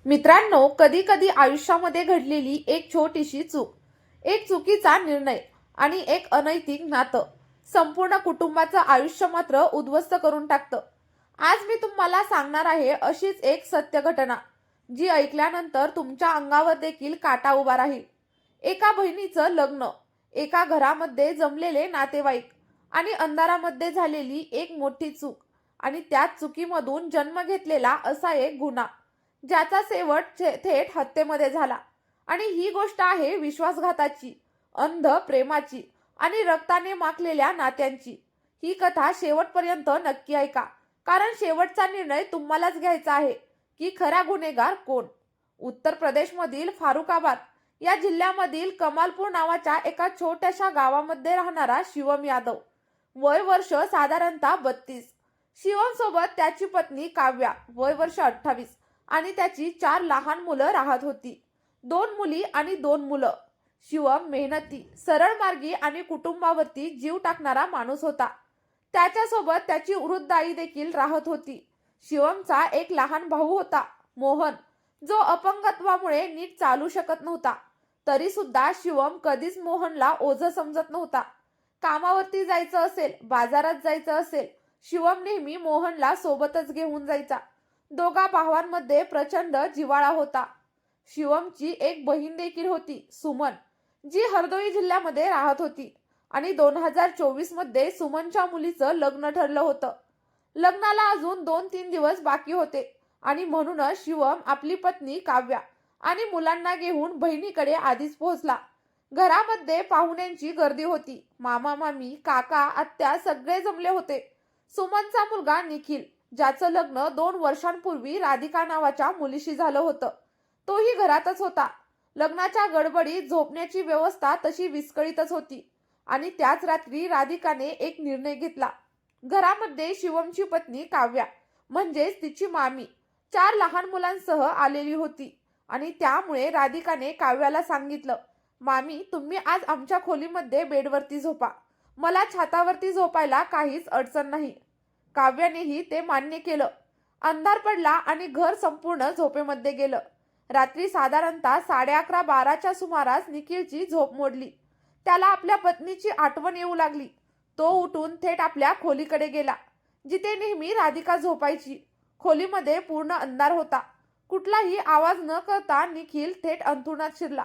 मित्रांनो, कधी कधी आयुष्यामध्ये घडलेली एक छोटीशी चूक, एक चुकीचा निर्णय आणि एक अनैतिक नातं संपूर्ण कुटुंबाचं आयुष्य मात्र उद्ध्वस्त करून टाकतं. आज मी तुम्हाला सांगणार आहे अशीच एक सत्य घटना, जी ऐकल्यानंतर तुमच्या अंगावर देखील काटा उभा राहील. एका बहिणीचं लग्न, एका घरामध्ये जमलेले नातेवाईक आणि अंधारामध्ये झालेली एक मोठी चूक आणि त्याच चुकीमधून जन्म घेतलेला असा एक गुन्हा, ज्याचा शेवट थेट हत्येमध्ये झाला. आणि ही गोष्ट आहे विश्वासघाताची, अंध प्रेमाची आणि रक्ताने माखलेल्या नात्यांची. ही कथा शेवटपर्यंत नक्की ऐका, कारण शेवटचा निर्णय तुम्हालाच घ्यायचा आहे की खरा गुन्हेगार कोण. उत्तर प्रदेशमधील फारुखाबाद या जिल्ह्यामधील कमालपूर नावाच्या एका छोट्याशा गावामध्ये राहणारा शिवम यादव, वय वर्ष साधारणतः 32. शिवम सोबत त्याची पत्नी काव्या, वय वर्ष 28, आणि त्याची 4 लहान मुलं राहत होती. 2 मुली आणि 2 मुलं. शिवम मेहनती, सरळ मार्गी आणि कुटुंबावरती जीव टाकणारा माणूस होता. त्याच्यासोबत त्याची वृद्ध आई देखील राहत होती. शिवमचा एक लहान भाऊ होता, मोहन, जो अपंगत्वामुळे नीट चालू शकत नव्हता. तरी सुद्धा शिवम कधीच मोहनला ओझं समजत नव्हता. कामावरती जायचं असेल, बाजारात जायचं असेल, शिवम नेहमी मोहनला सोबतच घेऊन जायचा. दोघा भावांमध्ये प्रचंड जिव्हाळा होता. शिवमची एक बहीण देखील होती, सुमन, जी हरदोई जिल्ह्यामध्ये राहत होती. आणि 2024 मध्ये सुमनच्या मुलीचं लग्न ठरलं होतं. लग्नाला अजून 2-3 दिवस बाकी होते आणि म्हणूनच शिवम आपली पत्नी काव्या आणि मुलांना घेऊन बहिणीकडे आधीच पोहोचला. घरामध्ये पाहुण्यांची गर्दी होती. मामा मामी, काका, आत्या सगळे जमले होते. सुमनचा मुलगा निखिल, ज्याचं लग्न 2 वर्षांपूर्वी राधिका नावाच्या मुलीशी झालं होतं, तोही घरातच होता. लग्नाच्या गडबडीत झोपण्याची व्यवस्था तशी विस्कळीतच होती. आणि त्याच रात्री राधिकाने एक निर्णय घेतला. घरामध्ये शिवमची पत्नी काव्या, म्हणजेच तिची मामी, 4 लहान मुलांसह आलेली होती. आणि त्यामुळे राधिकाने काव्याला सांगितलं, मामी, तुम्ही आज आमच्या खोलीमध्ये बेडवरती झोपा. मला छतावरती झोपायला काहीच अडचण नाही. काव्यानेही ते मान्य केलं. अंधार पडला आणि घर संपूर्ण झोपेमध्ये गेलं. रात्री साधारणतः 11:30-12च्या सुमारास निखिलची झोप मोडली. त्याला आपल्या पत्नीची आठवण येऊ लागली. तो उठून थेट आपल्या खोलीकडे गेला, जिथे नेहमी राधिका झोपायची. खोलीमध्ये पूर्ण अंधार होता. कुठलाही आवाज न करता निखिल थेट अंथरुणात शिरला,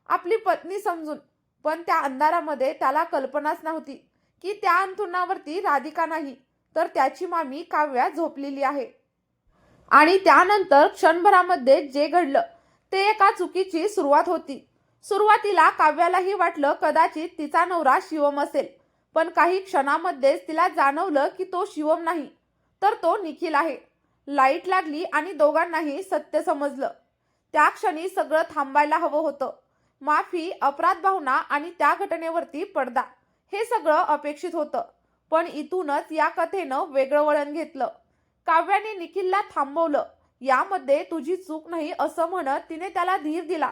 आपली पत्नी समजून. पण त्या अंधारामध्ये त्याला कल्पनाच नव्हती की त्या अंथरुणावरती राधिका नाही, तर त्याची मामी काव्या झोपलेली आहे. आणि त्यानंतर क्षणभरामध्ये जे घडलं ते एका चुकीची सुरुवात होती. सुरुवातीला काव्यालाही वाटलं कदाचित तिचा नवरा शिवम असेल, पण काही क्षणामध्येच तिला जाणवलं की तो शिवम नाही, तर तो निखिल आहे. लाईट लागली आणि दोघांनाही सत्य समजलं. त्या क्षणी सगळं थांबायला हवं होतं. माफी, अपराध भावना आणि त्या घटनेवरती पडदा, हे सगळं अपेक्षित होतं. पण इथूनच या कथेनं वेगळं वळण घेतलं. काव्याने निखिलला थांबवलं. यामध्ये तुझी चूक नाही असं म्हणत तिने त्याला धीर दिला.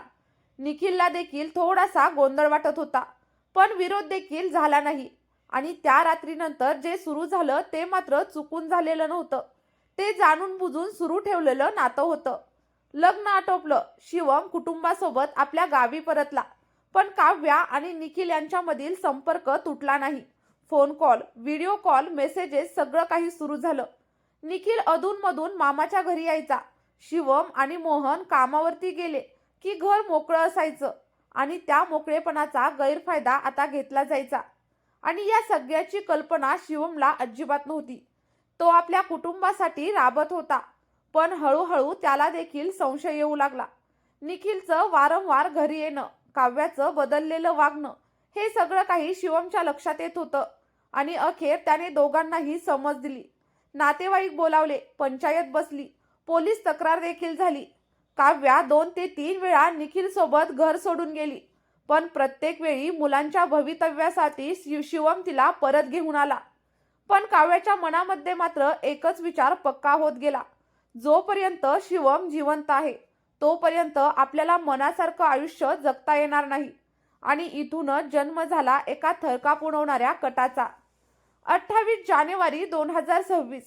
निखिलला देखील थोडासा गोंधळ वाटत होता, पण विरोध देखील झाला नाही. आणि त्या रात्रीनंतर जे सुरू झालं ते मात्र चुकून झालेलं नव्हतं. ते जाणून बुजून सुरू ठेवलेलं नातं होतं. लग्न आटोपलं. शिवम कुटुंबासोबत आपल्या गावी परतला. पण काव्या आणि निखिल यांच्यामधील संपर्क तुटला नाही. Phone call, video call, messages सगळं काही सुरू झालं. निखिल अधूनमधून मामाच्या घरी यायचा. शिवम आणि मोहन कामावरती गेले की घर मोकळं असायचं आणि त्या मोकळेपणाचा गैरफायदा आता घेतला जायचा. आणि या सगळ्याची कल्पना शिवमला अजिबात नव्हती. तो आपल्या कुटुंबासाठी राबत होता, पण हळूहळू त्याला देखील संशय येऊ लागला. निखिलचं वारंवार घरी येणं, काव्याचं बदललेलं वागणं, हे सगळं काही शिवमच्या लक्षात येत होतं. आणि अखेर त्याने दोघांनाही समज दिली. नातेवाईक बोलावले, पंचायत बसली, पोलीस तक्रार देखील झाली. काव्या 2 ते 3 वेळा निखिल सोबत घर सोडून गेली, पण प्रत्येक वेळी मुलांच्या भवितव्यासाठी शिवम तिला परत घेऊन आला. पण काव्याच्या मनामध्ये मात्र एकच विचार पक्का होत गेला, जोपर्यंत शिवम जिवंत आहे तोपर्यंत आपल्याला मनासारखं आयुष्य जगता येणार नाही. आणि इथूनच जन्म झाला एका थरकाप उडवणाऱ्या कटाचा. 28 जानेवारी 2026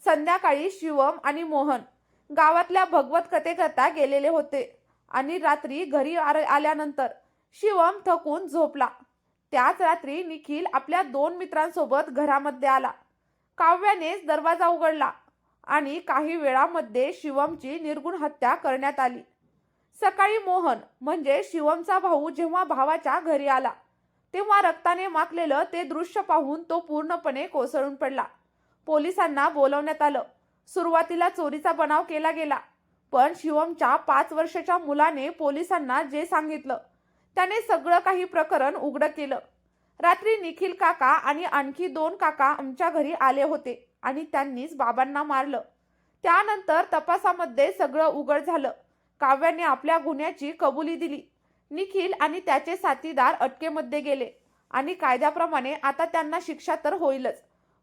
संध्याकाळी शिवम आणि मोहन गावातल्या भगवत कथेकरता गेलेले होते आणि रात्री घरी आल्यानंतर शिवम थकून झोपला. त्याच रात्री निखिल आपल्या 2 मित्रांसोबत घरामध्ये आला. काव्यानेच दरवाजा उघडला आणि काही वेळामध्ये शिवमची निर्गुण हत्या करण्यात आली. सकाळी मोहन म्हणजे शिवमचा भाऊ जेव्हा भावाच्या घरी आला तेव्हा रक्ताने माखलेलं ते दृश्य पाहून तो पूर्णपणे कोसळून पडला. पोलिसांना बोलवण्यात आलं. सुरुवातीला चोरीचा बनाव केला गेला, पण शिवमच्या 5 वर्षाच्या मुलाने पोलिसांना जे सांगितलं त्याने सगळं काही प्रकरण उघड केलं. रात्री निखिल काका आणि आणखी 2 काका आमच्या घरी आले होते आणि त्यांनीच बाबांना मारलं. त्यानंतर तपासामध्ये सगळं उघड झालं. काव्याने आपल्या गुन्ह्याची कबुली दिली. निखिल आणि त्याचे साथीदार अटकेमध्ये गेले आणि कायद्याप्रमाणे आता त्यांना शिक्षा तर होईलच,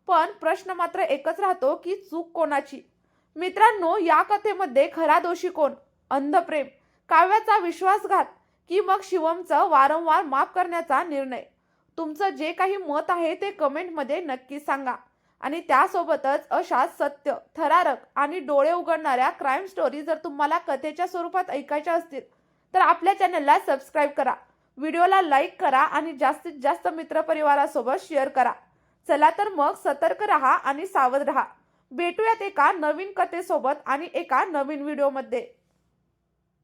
पण प्रश्न मात्र एकच राहतो की चूक कोणाची. मित्रांनो, या कथेमध्ये खरा दोषी कोण? अंधप्रेम, काव्याचा विश्वासघात की मग शिवमचं वारंवार माफ करण्याचा निर्णय? तुमचं जे काही मत आहे ते कमेंटमध्ये नक्की सांगा. आणि त्यासोबतच अशा सत्य, थरारक आणि डोळे उघडणाऱ्या क्राईम स्टोरी जर तुम्हाला कथेच्या स्वरूपात ऐकायच्या असतील तर आपल्या चॅनलला सबस्क्राईब करा, व्हिडिओला लाईक करा आणि जास्तीत जास्त मित्रपरिवारासोबत शेअर करा. चला तर मग सतर्क रहा आणि सावध रहा. भेटूयात एका नवीन कथेसोबत आणि एका नवीन व्हिडिओमध्ये.